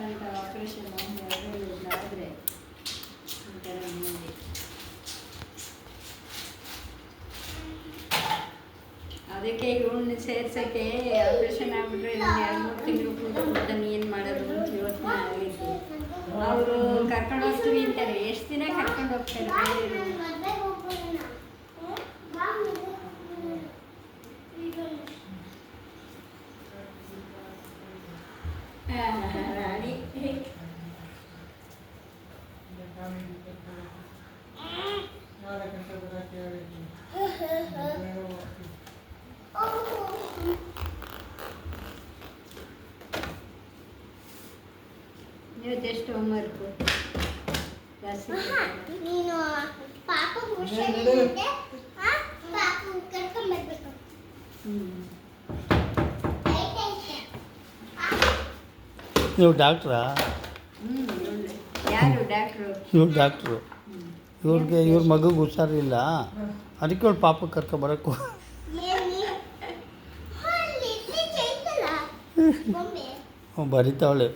ಅಂತ ಆಪರೇಷನ್ ಆದರೆ ಒಂಥರ ನೆಮ್ಮದಿ. ಅದಕ್ಕೆ ಇವಳನ್ನ ಸೇರ್ಸೋಕ್ಕೆ ಆಪ್ರೇಷನ್ ಆಗಿಬಿಟ್ರೆ ಇನ್ನೊಂದು 2-3 ತಿಂಗಳು ಕೂತ್ಕೊಂಡು ಏನು ಮಾಡೋದು ಅಂತ ಯೋಚನೆ ಆಗಿತ್ತು. ಅವರು ಕರ್ಕೊಂಡು ಹೋಗ್ತೀವಿ ಅಂತಾರೆ. ಎಷ್ಟು ದಿನ ಕರ್ಕೊಂಡು ಹೋಗ್ತಾರೆ ಬೇರೆ? ರಾಣಿ ಇವತ್ತೆಷ್ಟು ಹೋಮ್ವರ್ಕು ಜಾಸ್ತಿ? ನೀನು ಪಾಪ ಹುಷಾರಿಲ್ಲದೆ ಪಾಪ ಕರ್ಕೊಂಡ್ಬರ್ಬೇಕು. ನೀವು ಡಾಕ್ಟ್ರಾ? ಯಾರು ಡಾಕ್ಟ್ರು? ಇವ್ರು ಡಾಕ್ಟ್ರು. ಇವ್ರ ಮಗುಗೆ ಹುಷಾರಿಲ್ಲ, ಅದಕ್ಕೆ ಅವ್ಳು ಪಾಪ ಕರ್ಕೊಬರಕ್ಕೆ ಬರೀತಾವಳೆ.